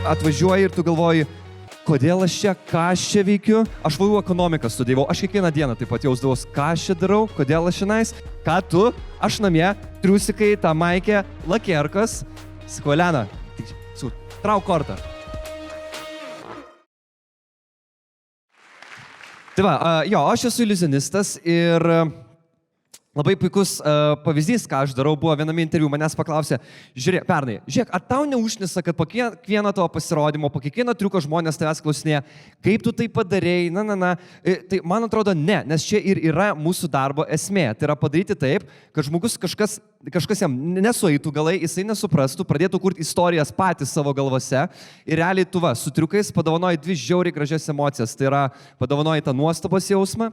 atvažiuoji ir tu galvoji, kodėl aš čia, ką aš čia veikiu. Aš VU ekonomiką studijavau, aš kiekvieną dieną taip pat jausdavau, ką aš čia darau, kodėl aš šiandien, ką tu, aš namie, triusikai, tą maikę, lakierkas, sakau, Elena, trauk kortą. Tai va, jo, aš esu iliuzionistas ir labai puikus pavyzdys, ką aš darau, buvo viename interviu, manęs paklausė, žiūrėk, ar tau neužnisa, kad po kiekvieno tavo pasirodymo, po kiekvieno triuko žmonės tavęs klausinėja, kaip tu tai padarėjai, Tai man atrodo ne, nes čia ir yra mūsų darbo esmė. Tai yra padaryti taip, kad žmogus kažkas jam nesueitų galai, jisai nesuprastų, pradėtų kurti istorijas patys savo galvose ir realiai tu va, su triukais padovanoji dvi žiauriai gražias emocijas. Tai yra padovanoji tą nuostabos jausmą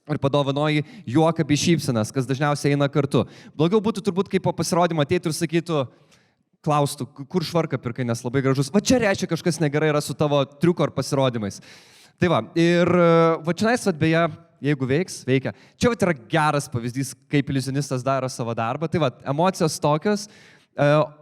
ir padovanoji juoką bei šypsenas, kas dažniausiai eina kartu. Blogiau būtų turbūt, kaip po pasirodymo ateitų ir sakytų, klaustų, kur švarką pirkai, nes labai gražus. Va čia reiškia kažkas negerai yra su tavo triuko ar pasirodymais. Tai va, ir va čionais, beje, jeigu veikia. Čia va yra geras pavyzdys, kaip iliuzionistas daro savo darbą. Tai va, emocijos tokios.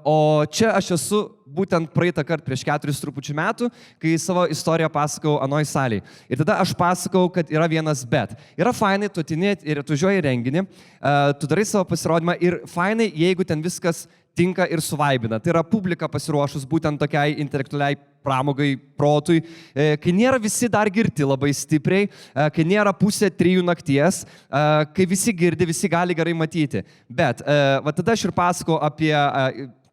O čia aš esu būtent praeitą kartą prieš 4 metų, kai savo istoriją pasakau anoj salėje. Ir tada aš pasakau, kad yra vienas bet. Yra fainai, tu atini ir atvažiuoji į renginį, tu darai savo pasirodymą ir fainai, jeigu ten viskas tinka ir suvaibina. Tai yra publika pasiruošus būtent tokiai intelektualiai pramogai, protui, kai nėra visi dar girti labai stipriai, kai nėra 2:30 nakties, kai visi girdi, visi gali gerai matyti. Bet va tada aš ir pasakau apie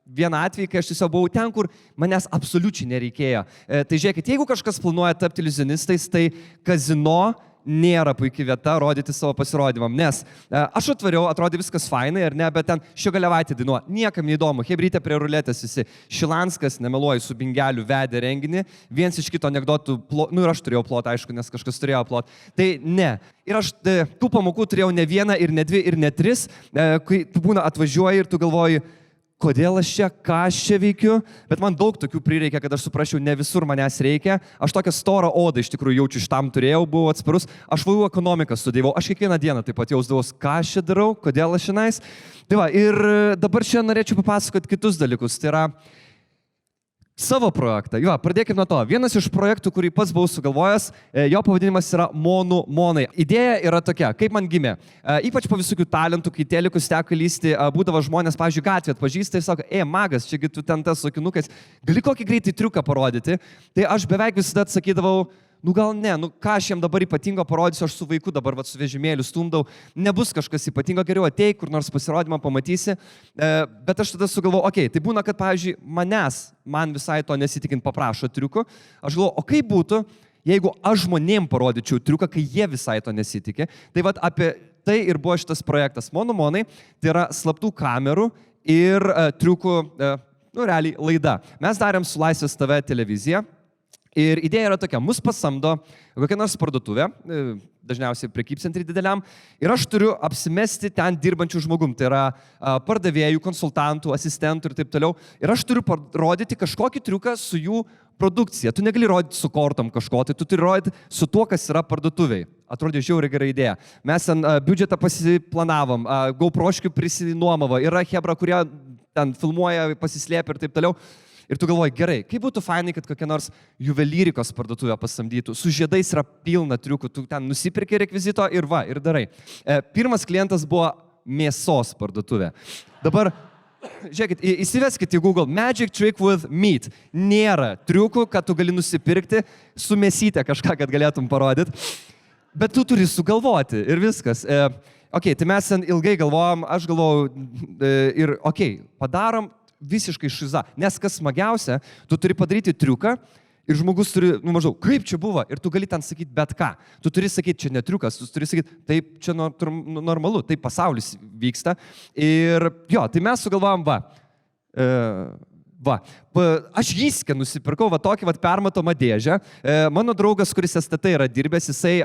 vieną atvejį, kai aš tiesiog buvau ten, kur manęs absoliučiai nereikėjo. Tai žiūrėkit, jeigu kažkas planuoja tapti iliuzionistais, tai kazino nėra puikia vieta rodyti savo pasirodymam, nes aš atvariau, atrodė viskas fainai, ar ne, bet ten Šiogalievaitė dainuoja, niekam neįdomu, hebrytė prie ruletės visi, Šilanskas, nemeluoju, su Bingeliu vedė renginį, viens iš kito anekdotų, ir aš turėjau plot, aišku, nes kažkas turėjo plot, tai ne. Ir aš tų pamokų turėjau ne vieną, ir ne dvi, ir ne tris, kai tu būna atvažiuoji ir tu galvoji, kodėl aš čia, ką aš čia veikiu, bet man daug tokių prireikia, kad aš suprasčiau, ne visur manęs reikia. Aš tokią storą odą iš tikrųjų jaučiu, šitam turėjau, buvau atsparus. Aš VU ekonomiką studijavau, aš kiekvieną dieną taip pat jausdavau, ką aš čia darau, kodėl aš šiandien. Tai va, ir dabar čia norėčiau papasakoti kitus dalykus. Tai yra savo projektą. Jo, pradėkime nuo to. Vienas iš projektų, kurį pats buvau sugalvojęs, jo pavadinimas yra Monai. Idėja yra tokia, kaip man gimė. Ypač po visokių talentų, kai telikus teko lysti, būdavo žmonės, pavyzdžiui, gatvė atpažįsta ir sako, magas, čiagi tu ten tas su akinukais, gali kokį greitai triuką parodyti. Tai aš beveik visada atsakydavau, gal ne, ką aš jam dabar ypatingo parodysiu, aš su vaiku dabar su vežimėliu stumdau, nebus kažkas ypatingo, geriau ateik, kur nors pasirodymą pamatysi, bet aš tada sugalvoju, tai būna, kad, pavyzdžiui, man visai to nesitikint paprašo triuko, aš galvoju, o kaip būtų, jeigu aš žmonėm parodyčiau triuką, kai jie visai to nesitikė, tai vat apie tai ir buvo šitas projektas Monai, tai yra slaptų kamerų ir triukų, realiai laida. Mes darėm su Laisvės TV televizija. Ir idėja yra tokia, mus pasamdo kokią nors parduotuvę, dažniausiai prekybcentrį dideliam, ir aš turiu apsimesti ten dirbančių žmogum, tai yra pardavėjų, konsultantų, asistentų ir taip toliau. Ir aš turiu parodyti kažkokį triuką su jų produkcija. Tu negali rodyti su kortom kažko, tai tu turi rodyti su tuo, kas yra parduotuviai. Atrodė žiauriai gera idėja. Mes ten biudžetą pasiplanavom, GoProškių prisinuomavo, yra hebra, kurie ten filmuoja, pasislėpia ir taip toliau. Ir tu galvoji, gerai, kaip būtų fainai, kad kokia nors juvelyrikos parduotuvė pasamdytų. Su žiedais yra pilna triukų, tu ten nusipirki rekvizito ir darai. Pirmas klientas buvo mėsos parduotuvė. Dabar, žiūrėkit, įsiveskit į Google Magic Trick with Meat. Nėra triukų, kad tu gali nusipirkti su mėsytė kažką, kad galėtum parodyti. Bet tu turi sugalvoti ir viskas. Tai mes ten ilgai galvojom, aš galvojau ir padarom visiškai šiza. Nes kas smagiausia, tu turi padaryti triuką ir žmogus turi, maždaug, kaip čia buvo, ir tu gali ten sakyti bet ką. Tu turi sakyti, čia ne triukas, tu turi sakyti, taip, čia normalu, taip pasaulis vyksta. Ir tai mes sugalvojom, aš Jyske nusipirkau tokį permatomą dėžę. Mano draugas, kuris STT yra dirbęs, jisai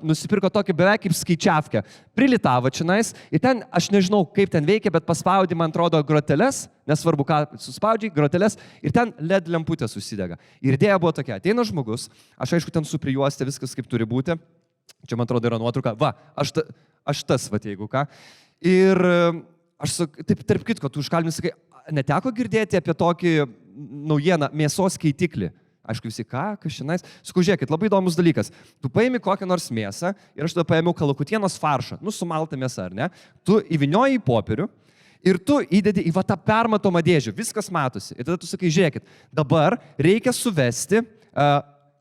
nusipirko tokį beveik kaip skaičiavkę. Prilitavo čionais ir ten, aš nežinau, kaip ten veikia, bet paspaudė, man atrodo, groteles, nesvarbu ką suspaudžiai, groteles, ir ten LED lemputė susidega. Ir idėja buvo tokia, ateina žmogus, aš aišku ten suprijuostė viskas kaip turi būti. Čia, man atrodo, yra nuotrauka. Aš tas, jeigu ką. Ir aš taip, tarp kitko, tu užkalbini, sakai, neteko girdėti apie tokį naujieną, mėsos keitiklį. Aišku, visi kas šiandien. Sakau, žiūrėkit, labai įdomus dalykas. Tu paimi kokią nors mėsą ir aš tada paėmiau kalakutienos faršą, sumaltą mėsą, ar ne? Tu įvinioji į popierių ir tu įdedi į tą permatomą dėžę, viskas matosi. Ir tada tu sakai, žiūrėkit, dabar reikia suvesti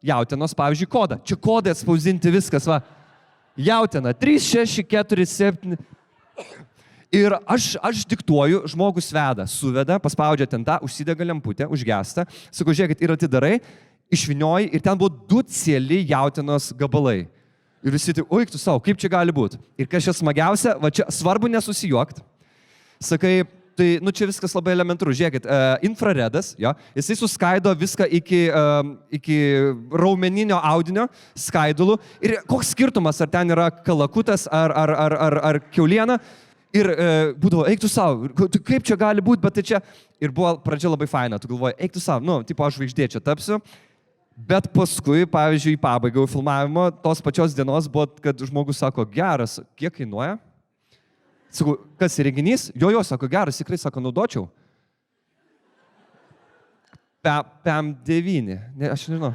jautienos, pavyzdžiui, kodą. Čia kodai atspausdinti viskas, va. Jautiena, 3, 6, 4, 7... Ir aš diktuoju, žmogus veda, suveda, paspaudžia ten tą, užsidega lemputę, užgesta, sakau, žiūrėkit, ir atidarai, išvinioji ir ten buvo 2 cieli jautienos gabalai. Ir visi tai, oi, tu savo, kaip čia gali būti? Ir kas čia smagiausia, va čia svarbu nesusijuokt. Sakai, tai, čia viskas labai elementaru, žiūrėkit, infraredas, jo, jisai suskaido viską iki raumeninio audinio skaidulų. Ir koks skirtumas, ar ten yra kalakutas, ar kiauliena? Ir būdavo, eik tu savo, kaip čia gali būti, bet tai čia... Ir buvo pradžia labai faina, tu galvoji, eik tu savo, tipo aš žvaigždė čia tapsiu. Bet paskui, pavyzdžiui, į pabaigą filmavimo, tos pačios dienos buvo, kad žmogus sako, geras, kiek kainuoja? Sakau, kas įrenginys? Jo, sako, geras, tikrai, sako, naudočiau. PM9, ne, aš nežinau.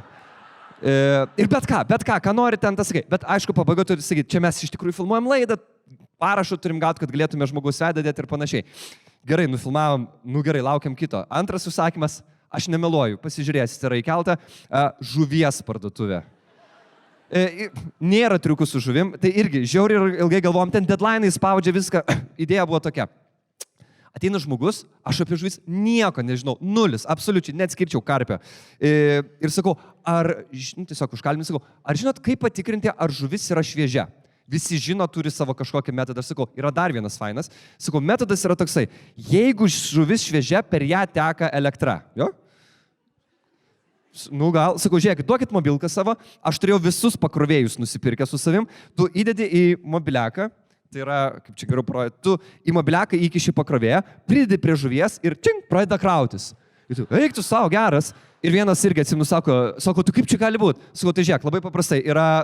Ir bet ką nori ten tas sakai. Bet aišku, pabaiga turi sakyti, čia mes iš tikrųjų filmuojam laidą, parašų turim gauti, kad galėtume žmogus veidą dėti ir panašiai. Gerai, nufilmavom, gerai, laukiam kito. Antras užsakymas, aš nemeluoju, pasižiūrėsite, yra įkelta žuvies parduotuvė. Nėra triukų su žuvim, tai irgi žiauriai ilgai galvom, ten deadline spaudžia viską, idėja buvo tokia. Ateina žmogus, aš apie žuvis nieko nežinau, 0, absoliučiai, neatskirčiau karpio. Ir sakau, tiesiog užkalbinu, sakau, ar žinot, kaip patikrinti, ar žuvis yra šviežia? Visi žino, turi savo kažkokį metodą. Aš sakau, yra dar vienas fainas. Sakau, metodas yra toksai, jeigu žuvis šviežia, per ją teka elektra. Jo? Gal, sakau, žiūrėkit, duokit mobilką savo, aš turėjau visus pakrovėjus nusipirkę su savim, tu įdedi į mobiliaką, tai yra, kaip čia geriau projektą, tu į mobiliaką įkiši pakrovėją, pridedi prie žuvies ir čink, pradeda krautis. Ir tu, eik tu savo, geras. Ir vienas irgi atsimenu, sako, tu kaip čia gali būti? Sakau, tai žiūrėk, labai paprastai, yra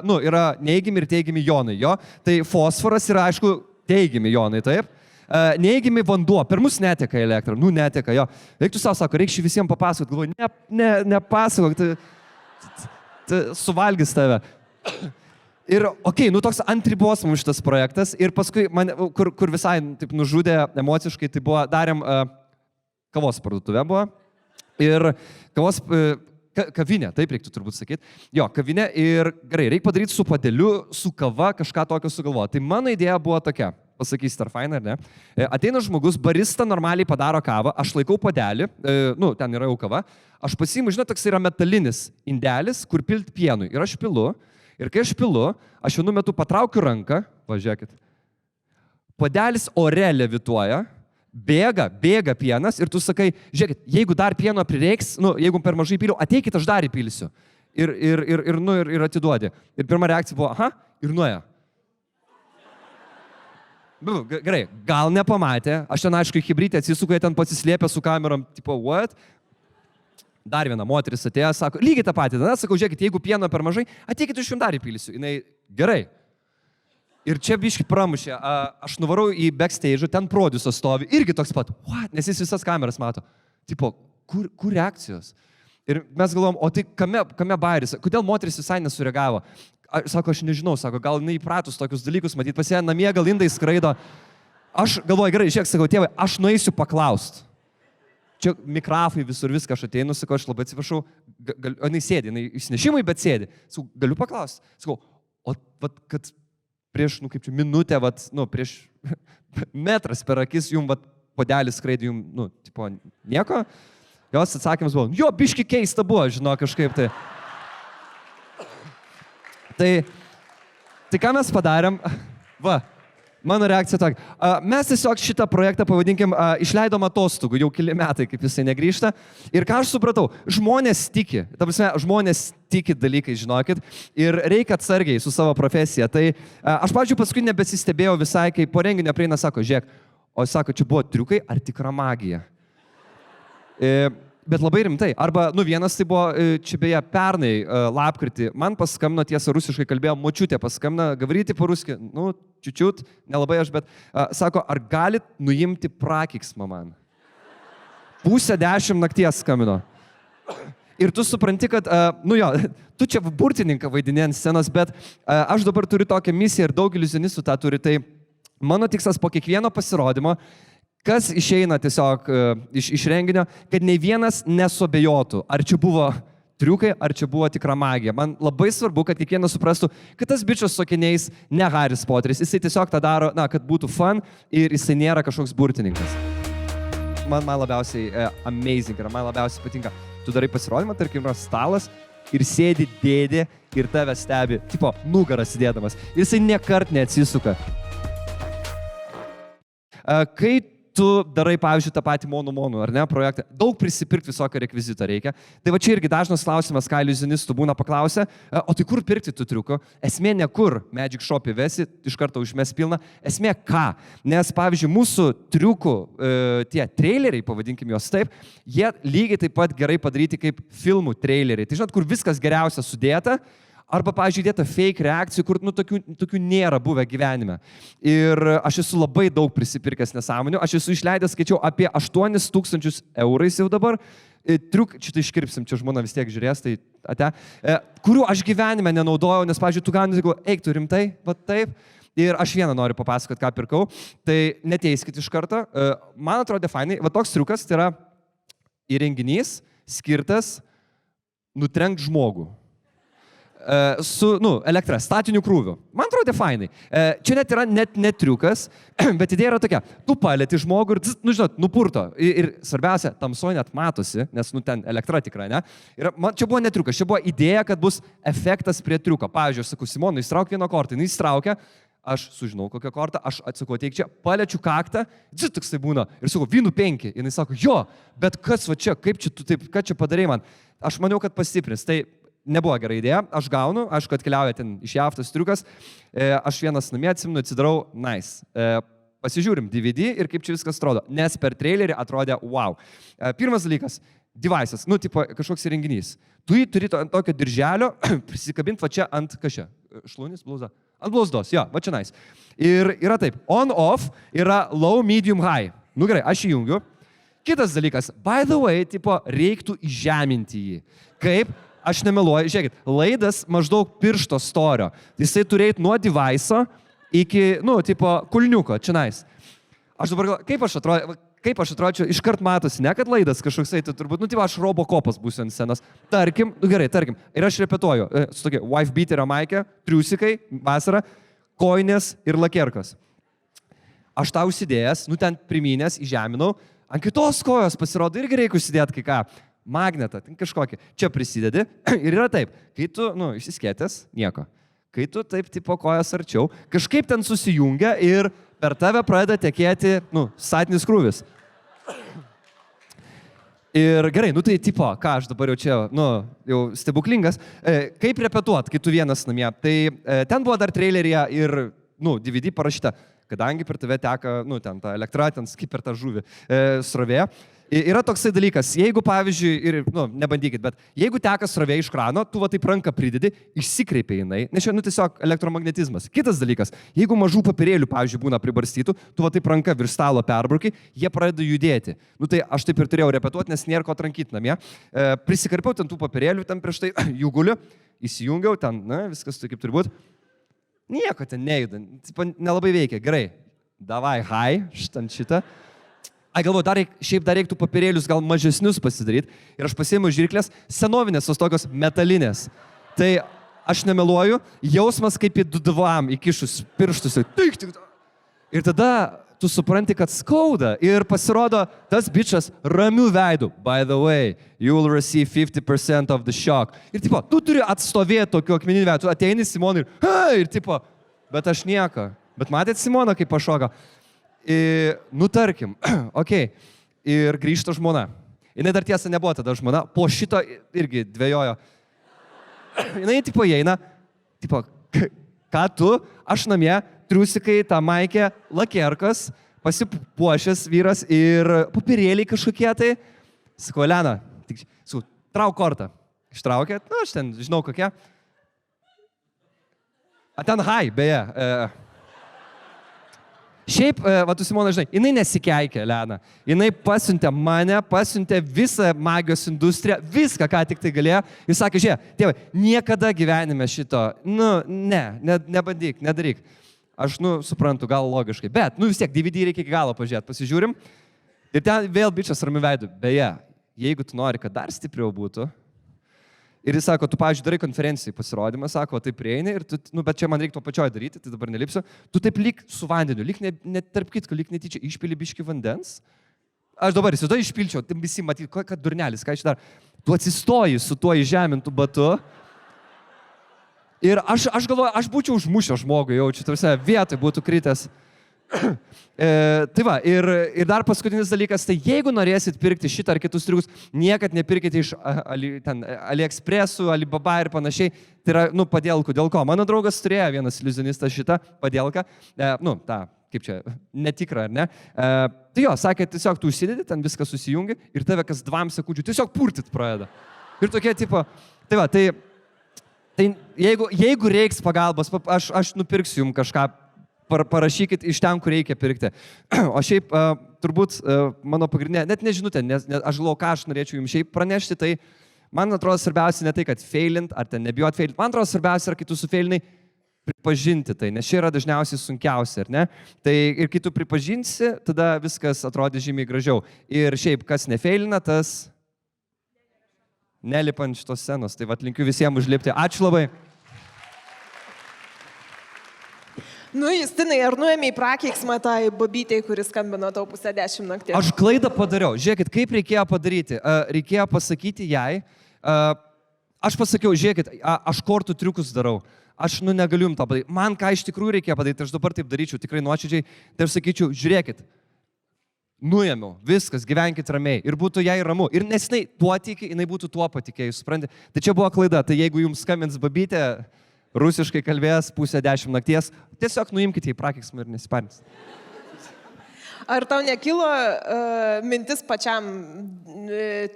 neigiami ir teigiami jonai, jo? Tai fosforas yra, aišku, teigiami jonai, taip? Neigiami vanduo, per mus neteka elektra, neteka, jo. Eik tu savo, sako, reikia visiems papasakoti, galvoju, nepasakok, tai suvalgys tave. Ir, toks ant ribos mums šitas projektas, ir paskui, kur visai taip nužudė emociškai, tai buvo, darėm kavos parduotuvę buvo. Ir kavos, kavinė, taip reiktų turbūt sakyti. Jo, kavinė ir gerai, reikia padaryti su padeliu, su kava, kažką tokio sugalvoti. Tai mano idėja buvo tokia, pasakysit, ar faina, ar ne. Ateina žmogus, barista normaliai padaro kavą, aš laikau padelį, ten yra jau kava, aš pasiimu, žinot, toks yra metalinis indelis, kur pilt pienui. Ir aš pilu, ir kai aš pilu, aš vienu metu patraukiu ranką, važiuokit, padelis ore levituoja, bėga pienas ir tu sakai, žiūrėkit, jeigu dar pieno prireiks, jeigu per mažai pyliau, ateikit, aš dar įpilsiu. Ir atiduodi. Ir pirma reakcija buvo, aha, ir nuėjo. Gerai, gal nepamatė, aš ten aišku į hibrytę atsisuku, jie ten pasislėpė su kamerom, tipo, what? Dar viena moteris atėjo, sako, lygiai tą patį, tada sakau, žiūrėkit, jeigu pieno per mažai, ateikit, aš jums dar įpilsiu. Jinai, gerai. Ir čia biški pramušė, aš nuvarau į backstage, ten prodiusas stovi, irgi toks pat, what? Nes jis visas kameras mato. Tipo, kur reakcijos? Ir mes galvom, o tai kame bairis? Kodėl moteris visai nesureagavo? Sako, aš nežinau, sako, gal neįpratus tokius dalykus matyt, pas ją namie gal indai skraido. Aš galvoju, gerai, žiūrėk, sakau, tėvai, aš nueisiu paklaust. Čia mikrofai visur viską, aš ateinu, sakau, aš labai atsiprašau, jinai sėdi, jinai išsinešimai, bet sėdi. Sakau, galiu paklausti? Sakau, o kad prieš, kaip čia, minutę, prieš metras per akis, jum, podelis skraidė, jum, tipo, nieko. Jos atsakymas buvo, jo, biški keista buvo, žinau, kažkaip tai. Tai ką mes padarėm? Va, mano reakcija tokia. Mes tiesiog šitą projektą, pavadinkim, išleidom atostogų, jau keli metai, kaip jisai negrįžta. Ir ką aš supratau, žmonės tiki, ta prasme, žmonės tiki dalykai, žinokit, ir reikia atsargiai su savo profesija. Tai aš, pavyzdžiui, paskui nebesistebėjau visai, kai po renginio prieina, sako, žiūrėk, o sako, čia buvo triukai ar tikra magija? Bet labai rimtai. Arba, vienas tai buvo, čia beje, pernai lapkritį, man paskambino, tiesa, rusiškai kalbėjo, močiutė paskambino, gavaryti po-ruski, čiučiut, nelabai aš, bet sako, ar galit nuimti prakiksmą man? 9:30 nakties skambino. Ir tu supranti, kad, tu čia burtininką vaidini ant scenos, bet aš dabar turiu tokią misiją ir daugelis iliuzionistų tą turi. Tai mano tikslas po kiekvieno pasirodymo, kas išeina tiesiog iš renginio, kad nei vienas nesuabejotų, ar čia buvo triukai, ar čia buvo tikra magija. Man labai svarbu, kad kiekvienas suprastų, kad tas bičias su akiniais ne Haris Poteris. Jisai tiesiog tą daro, kad būtų fun ir jisai nėra kažkoks burtininkas. Man labiausiai amazing yra, man labiausiai patinka. Tu darai pasirodymą, tarkim, yra stalas ir sėdi dėdė ir tave stebi, tipo, nugarą sėdėdamas. Ir jisai niekart neatsisuka. Kai tu darai, pavyzdžiui, tą patį monų, ar ne, projektą, daug prisipirkti visokio rekvizito reikia. Tai va čia irgi dažnas klausimas, ką iliuzionistų būna paklausę, o tai kur pirkti tų triukų? Esmė ne kur, Magic Shop įvesi, iš karto užmes pilną, esmė ką? Nes, pavyzdžiui, mūsų triukų, tie traileriai, pavadinkim juos taip, jie lygiai taip pat gerai padaryti kaip filmų traileriai. Tai žinot, kur viskas geriausia sudėta, arba, pavyzdžiui, dėta fake reakcijų, kur tokių nėra buvę gyvenime. Ir aš esu labai daug prisipirkęs nesąmonių. Aš esu išleidęs, skaičiau, apie 8,000 eurais jau dabar. Šitą iškirpsim, čia žmona vis tiek žiūrės, tai ate. Kurių aš gyvenime nenaudojau, nes, pavyzdžiui, tu gauni, eik tu rimtai, va taip. Ir aš vieną noriu papasakoti, ką pirkau. Tai neteiskit iš karto. Man atrodė fainai. Va toks triukas, tai yra įrenginys skirtas nutrenkt žmogų. Su, elektra, statiniu krūviu. Man atrodė fainai. Čia net yra net triukas, bet idėja yra tokia. Tu palieti žmogų ir, žinot, nupurto. Ir svarbiausia, tamsoje net matosi, nes, ten elektra tikra, ne? Ir čia buvo net triukas, čia buvo idėja, kad bus efektas prie triuko. Pavyzdžiui, aš sakau, Simonai, įstrauk vieną kortą. Jis įstraukia, aš sužinau kokią kortą, aš atsakau, teik čia, paliečiu kaktą, toks tai būna. Ir sakau, vynų 5. Ir jis sako, jo, bet kas va čia, kaip čia tu taip, ką čia padarai man? Aš maniau, kad pastiprins. Tai nebuvo gera idėja, aš gaunu, aišku, atkeliauja ten iš JAV tas triukas, aš vienas namie atsimenu, atsidarau, nice. Pasižiūrim DVD ir kaip čia viskas atrodo, nes per trailerį atrodė wow. Pirmas dalykas, devices, tipo kažkoks įrenginys. Tu jį turi ant tokio dirželio, prisikabinti va čia ant, kas čia, šlaunis, blauza, ant blauzdos, jo, va čia nice. Ir yra taip, on, off, yra low, medium, high. Gerai, aš įjungiu. Kitas dalykas, by the way, tipo, reiktų įžeminti jį. Kaip? Aš nemeluoju, žiūrėkit, laidas maždaug piršto storio. Jisai turėtų nuo device'o iki, tipo, kulniuko, čia nice. Aš dabar galvoju, kaip aš atrodyčiau, iškart matosi, ne kad laidas kažkoksai, tai turbūt, tipo, aš Robocopas būsiu ant scenos. Tarkim, gerai, tarkim, ir aš repetuoju, su tokia wife beaterio maikė, triusikai, vasara, koinės ir lakierkos. Aš tą užsidėjęs, ten primynęs, įžeminau, ant kitos kojos pasirodo irgi reikia užsidėti kai ką. Magnetą, kažkokį. Čia prisidedi ir yra taip, kai tu, išsiskėtęs, nieko. Kai tu taip, tipo, kojas arčiau, kažkaip ten susijungia ir per tave pradeda tekėti, statinis krūvis. Ir gerai, tai, tipo, ką aš dabar jau čia, jau stebuklingas, kaip repetuot, kai tu vienas namie. Tai ten buvo dar traileryje ir, DVD parašyta, kadangi per tave teka, ten ta elektra, ten kaip per tą žuvį srovė. Yra toksai dalykas, jeigu, pavyzdžiui, ir, nebandykit, bet jeigu teka srovė iš krano, tu va taip ranką pridedi, išsikreipia jinai, nes čia, tiesiog elektromagnetizmas. Kitas dalykas, jeigu mažų papirėlių, pavyzdžiui, būna pribarstytų, tu va taip ranką virš stalo perbruki, jie pradeda judėti. Tai aš taip ir turėjau repetuoti, nes nėra ko trankyti namie. Prisikarpiau ten tų papirėlių, ten prieš tai jų guliu, įsijungiau ten, viskas tai kaip turi būti. Nieko ten nejuda, nelabai veikia. Gerai, davai, šitą. Galvoju, šiaip dar reiktų papirėlius gal mažesnius pasidaryti. Ir aš pasiėmiau žirklės, senovinės, tos tokios metalinės. Tai aš nemeluoju, jausmas kaip į dudvam įkišus pirštus. Ir tada tu supranti, kad skauda. Ir pasirodo, tas bičas ramių veidų. By the way, you will receive 50% of the shock. Ir tipo, tu turi atstovėti tokiu akmeniniu veidu. Tu ateini Simonai ir tipo, bet aš nieko. Bet matėt Simoną, kaip pašoka? Tarkim, okei, ir grįžta žmona. Jinai dar tiesa nebuvo tada žmona, po šito irgi dvejojo. Jinai tipo įeina, tipo, ką tu, aš namie, triusikai, tą maikę, lakierkas, pasipuošęs vyras ir papirėliai kažkokie tai. Sakau, Elena, trauk kortą. Ištraukė, aš ten žinau kokie. Ten high, beje. Šiaip, va, tu Simona, žinai, jinai nesikeikė, Lena. Jinai pasiuntė mane, pasiuntė visą magijos industriją, viską, ką tik tai galėjo. Jis sakė, žiūrėk, tėvai, niekada gyvenime šito, nebandyk, nedaryk. Aš, suprantu, gal logiškai, bet, vis tiek, DVD reikia iki galo pažiūrėti, pasižiūrim. Ir ten vėl bičias ramiu veidu. Beje, jeigu tu nori, kad dar stipriau būtų, ir jis sako, tu, pavyzdžiui, darai konferencijai pasirodymą, sako, tai prieini ir tu, bet čia man reikia to pačioj daryti, tai dabar nelipsiu. Tu taip lyg su vandeniu, lyg tarp kitko, lyg netyčia išpili biški vandens. Aš dabar įsivaizduoju išpilčiau, tai visi matyti, kad durnelis, ką iš dar. Tu atsistoji su tuo įžemintu batu. Ir aš galvoju, aš būčiau užmušęs žmogų, jaučiu, tarsi vietoj būtų kritęs. Tai va, ir dar paskutinis dalykas, tai jeigu norėsit pirkti šitą ar kitus triukus, niekad nepirkite iš AliExpressų, Alibaba ir panašiai. Tai yra, padėlkų. Dėl ko? Mano draugas turėjo vienas iliuzionistas šitą padėlką. Kaip čia, netikra, ar ne? Tai jo, sakė, tiesiog tu užsidedi, ten viskas susijungi ir tave kas 2 sekundžių tiesiog purtit pradeda. Ir tokie tipo, tai va, tai jeigu reiks pagalbos, aš nupirksiu jums kažką. Parašykit iš ten, kur reikia pirkti. O šiaip, turbūt mano pagrindinė, net nežinutė, nes aš galvoju, ką aš norėčiau jums šiaip pranešti, tai man atrodo svarbiausia ne tai, kad failint, ar ten nebijot failint, man atrodo svarbiausia yra, kai tu sufailinai, pripažinti tai, nes čia yra dažniausiai sunkiausia, ar ne? Tai ir kai tu pripažinsi, tada viskas atrodys žymiai gražiau. Ir šiaip, kas nefailina, tas nelipa ant šitos scenos. Tai vat linkiu visiems užlipti. Ačiū labai. Justinai, ar nuėmė į prakeiksmą tai babytei, kuris skambino tau 9:30 nakties? Aš klaidą padariau. Žiūrėkit, kaip reikėjo padaryti. Reikėjo pasakyti jai. Aš pasakiau, žiūrėkit, aš kortų triukus darau. Aš negaliu jums to padaryti. Man ką iš tikrųjų reikėjo padaryti, aš dabar taip daryčiau, tikrai nuoširdžiai. Tai aš sakyčiau, žiūrėkit, nuėmiau, viskas, gyvenkit ramiai. Ir būtų jai ramu. Ir nes jinai tuo tiki, jinai būtų tuo patikėjus, supranti. Tai čia buvo klaida. Tai jeigu jums skambins babytė, rusiškai kalbės 9:30 nakties, tiesiog nuimkite į prakeiksmą ir nesiparins. Ar tau nekilo mintis pačiam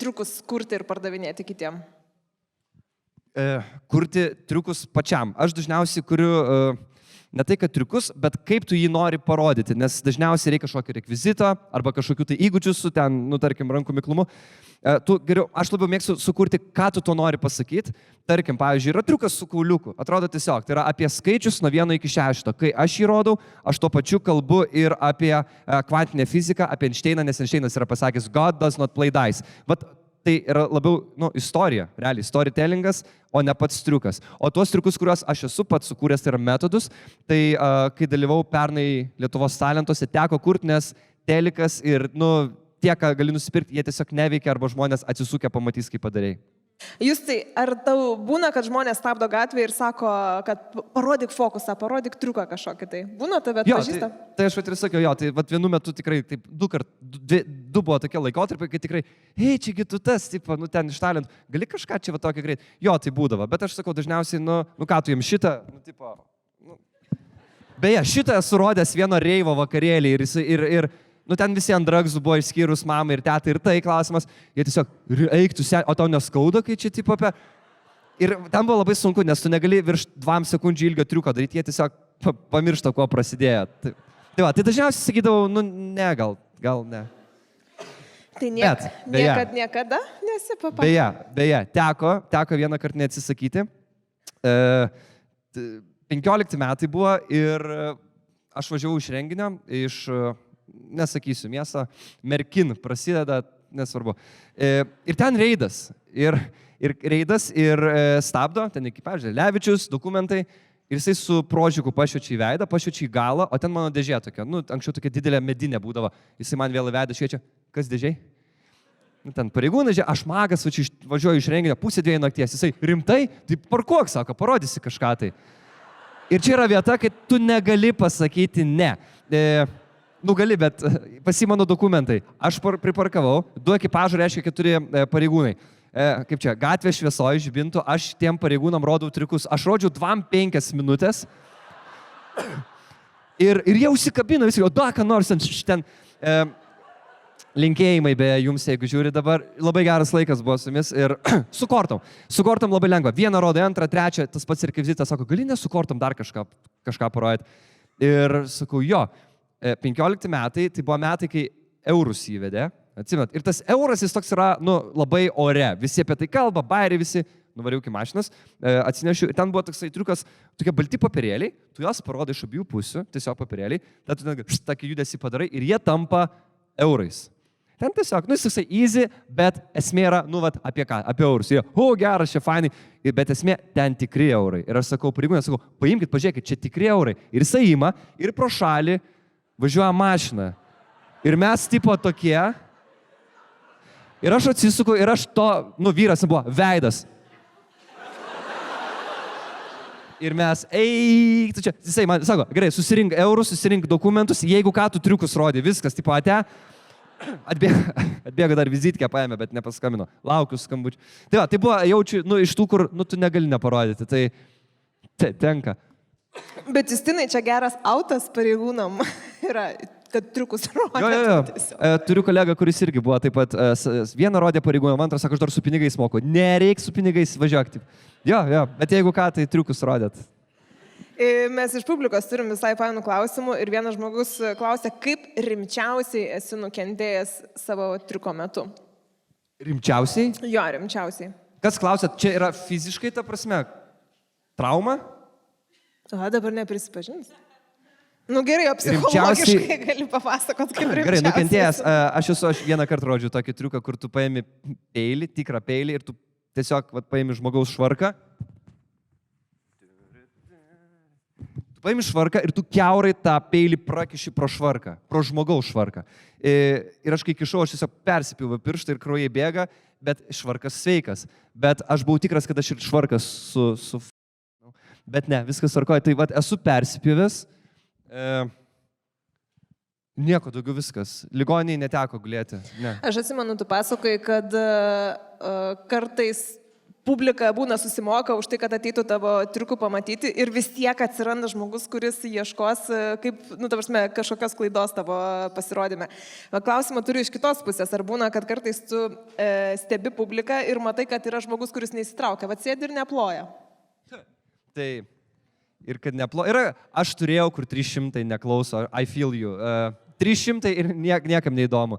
triukus kurti ir pardavinėti kitiem? Kurti triukus pačiam. Aš dažniausiai kuriu ne tai, kad triukus, bet kaip tu jį nori parodyti, nes dažniausiai reikia kažkokio rekvizito arba kažkokių tai įgūdžių su ten, tarkim, rankų miklumu. Aš labiau mėgstu sukurti, ką tu to nori pasakyti. Tarkim, pavyzdžiui, yra triukas su kauliuku. Atrodo tiesiog, tai yra apie skaičius nuo 1 iki 6. Kai aš jį rodau, aš tuo pačiu kalbu ir apie kvantinę fiziką, apie Einšteiną, nes Einšteinas yra pasakęs God does not play dice. Bet tai yra labiau istorija, realiai, storytellingas, o ne pats triukas. O tuos triukus, kuriuos aš esu pats sukūręs, tai yra metodus, tai kai dalyvau pernai Lietuvos talentuose, teko kurti, nes telikas ir, tie, ką gali nusipirkti, jie tiesiog neveikia arba žmonės atsisukę pamatys, kaip padarėjai. Justai, ar tau būna, kad žmonės stabdo gatvėje ir sako, kad parodyk fokusą, parodyk triuką kažkokį tai? Būna tave atpažįsta? Tai aš ir sakiau, tai vienu metu tikrai taip, du buvo tokie laikotarpiai, kai tikrai, hei, čiagi tu tas, tipo, ten iš talentų, gali kažką čia tokį greit? Jo, tai būdavo, bet aš sakau dažniausiai, ką tu jiems šitą, tipo, Beje, šitą esu rodęs vieno reivo vakarėlį ir ten visi ant dragsų buvo išskyrus mamą ir tetą ir tai klausimas, jie tiesiog eiktų, o tau neskauda, kai čia tipo apie... Ir ten buvo labai sunku, nes tu negali virš 2 sekundžių ilgio triuko daryti, jie tiesiog pamiršta, kuo prasidėjo. Tai dažniausiai sakydavau, ne, gal ne. Tai niekada nesi papa? Beje, teko vieną kartą neatsisakyti. 15 metai buvo ir aš važiavau iš renginio, nesakysiu miestą, Merkin prasideda, nesvarbu. Ir ten reidas. Ir reidas ir stabdo, ten ekipažė, Levičius, dokumentai. Ir jisai su prožiku pašviečia į veidą, pašviečia į galą, o ten mano dėžė tokia, anksčiau tokia didelė medinė būdavo. Jisai man vėl į veidą šviečia, kas dėžiai? Ten pareigūnai, aš magas, važiuoju iš renginio, 1:30 nakties. Jisai rimtai, tai parkuok, sako, parodysi kažką tai. Ir čia yra vieta, kai tu negali pasakyti ne. Gali, bet pasimano dokumentai. Aš priparkavau, 2 ekipažų reiškia 4 pareigūnai. Kaip čia, gatvė šviesoje žibintų, aš tiem pareigūnam rodau triukus. Aš rodžiau 2-5 minutės. Ir jie užsikabino visi, o ką nors ten... Linkėjimai beje jums, jeigu žiūri dabar. Labai geras laikas buvo su jumis ir su kortom. Su kortom labai lengva. Vieną rodai, 2, 3, tas pats rekvizitas sako, gali ne su kortom dar kažką parodyti. Ir sakau, jo. 15 metai, tai buvo metai, kai eurus įvedė. Atsimenat, ir tas euras jis toks yra, labai ore. Visi apie tai kalba, bairiai visi, nuvariau iki mašinas, atsinešiu. Ir ten buvo toksai triukas, tokie balti papirėliai, tu juos parodai iš abiejų pusių, tiesiog papirėliai, tada tu tokį judesį padarai ir jie tampa eurais. Ten tiesiog, jis toksai easy, bet esmė yra, apie ką? Apie eurus. Ir geras, čia fainai, bet esmė ten tikri eurai. Ir aš sakau, pareigūnai, sakau, paimkit, pažiūrėkit, čia tikri eurai. Ir jisai ima ir pro šalį važiuoja mašina. Ir mes tipo tokie. Ir aš atsisuku ir aš to, vyras buvo, veidas. Ir mes, tu čia, jisai man sako, gerai, susirink eurus, susirink dokumentus, jeigu ką tu triukus rodė, viskas, tipo ate. Atbėga dar vizitkę paėmė, bet nepaskambino. Laukiu skambučių. Tai va, tai buvo, jaučiu, iš tų, kur, tu negali neparodyti, tai tenka. Bet Justinai, čia geras autas pareigūnam yra, kad triukus rodė. Jo. Turiu kolegą, kuris irgi buvo taip pat, vieną rodė pareigūnam, antrą sako, aš dar su pinigais moku. Nereik su pinigais važiuok. Jo, bet jeigu ką, tai triukus rodėt. Mes iš publikos turim visai fainų klausimų ir vienas žmogus klausė, kaip rimčiausiai esi nukentėjęs savo triuko metu. Rimčiausiai? Jo, rimčiausiai. Kas klausėt, čia yra fiziškai, ta prasme, trauma? Dabar neprisipažins. Gerai, o psichologiškai gali papasakot, kaip rimčiausiai. Gerai, nukentėjęs. Aš vieną kartą rodžiu tokį triuką, kur tu paimi peilį, tikrą peilį ir tu tiesiog paimi žmogaus švarką. Paimi švarką ir tu kiaurai tą peilį prakiši pro švarką, pro žmogaus švarką. Ir aš kai kišau, aš tiesiog persipilvu pirštą ir kraujai bėga, bet švarkas sveikas. Bet aš buvau tikras, kad aš ir švarkas Bet ne, viskas tvarkoja. Tai esu persipilvęs. Nieko daugiau viskas. Ligoniniai neteko gulėti. Ne. Aš atsimenu, tu pasakoji, kad kartais publika būna susimoka už tai, kad ateitų tavo triukų pamatyti ir vis tiek atsiranda žmogus, kuris ieškos kaip, kažkokios klaidos tavo pasirodyme. Klausimą turiu iš kitos pusės. Ar būna, kad kartais tu stebi publiką ir matai, kad yra žmogus, kuris neįsitraukia, sėdi ir neploja? Tai ir kad neploja. Aš turėjau, kur 300 neklauso, I feel you. 300 ir niekam neįdomu.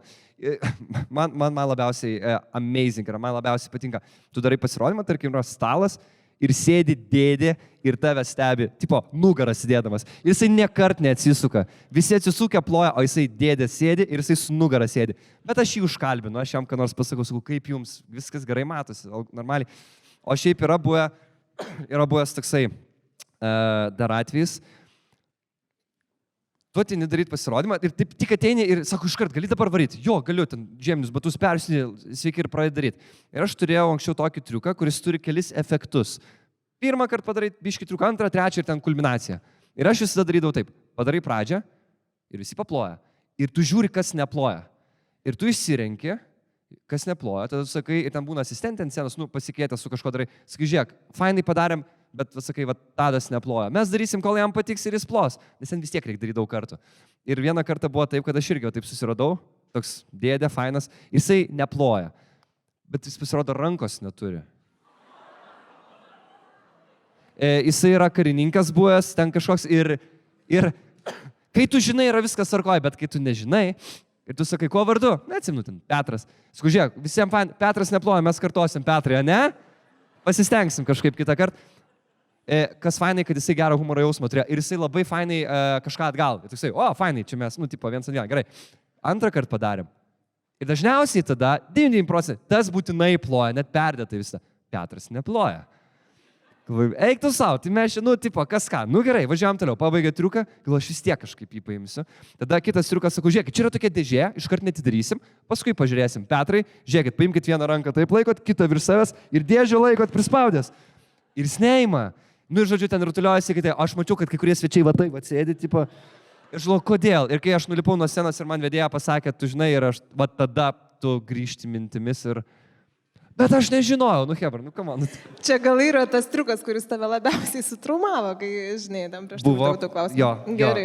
Man labiausiai amazing yra, man labiausiai patinka. Tu darai pasirodymą, tarkim, yra stalas ir sėdi dėdė ir tave stebi, tipo, nugarą sėdėdamas. Ir jisai nekart neatsisuka. Visi atsisukę ploja, o jisai dėdė sėdi ir jisai su nugarą sėdi. Bet aš jį užkalbinu, aš jam ką nors pasakau, kaip jums, viskas gerai matosi, normaliai. O šiaip yra buvęs toksai dar atvejis. Tu ateini daryti pasirodymą ir taip tik ateini ir sako, iškart, gali dabar varyti. Jo, galiu, ten žieminius batus persinį, sveiki ir pradėti daryti. Ir aš turėjau anksčiau tokį triuką, kuris turi kelis efektus. Pirmą kartą padarai biškį triuką, antrą, trečią ir ten kulminaciją. Ir aš visada darydavau taip. Padarai pradžią ir visi paploja. Ir tu žiūri, kas neploja. Ir tu išsirenki, kas neploja, tada sakai, ir ten būna asistentė ant scenos, pasikeitęs su kažko darai. Sakai, žiūrėk, fainai padarėm, bet, sakai, Tadas neploja. Mes darysim, kol jam patiks ir jis plos, nes ten vis tiek reikia daryti daug kartų. Ir vieną kartą buvo taip, kad aš irgi taip susiradau, toks dėdė, fainas, jisai neploja, bet jis pasirodo rankos neturi. Jisai yra karininkas buvęs, ten kažkoks ir kai tu žinai, yra viskas tvarkoje, bet kai tu nežinai, ir tu sakai, kuo vardu? Neatsimenu, ten Petras. Skužiek, visiems Petras neploja, mes kartuosim Petrai, ne? Pasistengsim kažkaip kitą kartą. Kas fainai, kad jisai gerą humoro jausmą turėjo ir jisai labai fainai kažką atgal. Ir tu sakai, fainai, čia mes, vienas ant vieną, gerai. Antrą kartą padarėm. Ir dažniausiai tada 99% tas būtinai ploja, net perdėtai visą. Petras neploja. Eik tu savo, tai mes čia, kas ką, gerai, važiuojam toliau, pabaigė triuką, gal aš vis tiek kažkaip jį paimsiu. Tada kitas triukas sako, žiūrėkit, čia yra tokia dėžė, iškart netidarysim, paskui pažiūrėsim. Petrai, žiūrėkit, paimkit vieną ranką, taip laikot, kitą virš savęs ir dėžę laikot prispaudęs. Ir jis neima. Ir žodžiu, ten rutuliuojasi, kad aš mačiau, kad kai kurie svečiai sėdi, ir žinau, kodėl. Ir kai aš nulipau nuo scenos ir man vedėja pasakė, tu žinai, ir aš, tada tu grįžti mintimis ir... Bet aš nežinojau, hebra, come on. Čia gal yra tas triukas, kuris tave labiausiai sutraumavo, kai, žinai, tam prieš tai tau klausimą.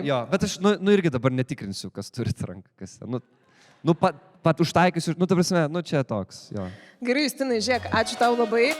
Jo, bet aš, irgi dabar netikrinsiu, kas turi ranką, kas. Pat užtaikysiu, ta prasme, čia toks, jo. Gerai, Justinai, žiūrėk, ačiū tau labai.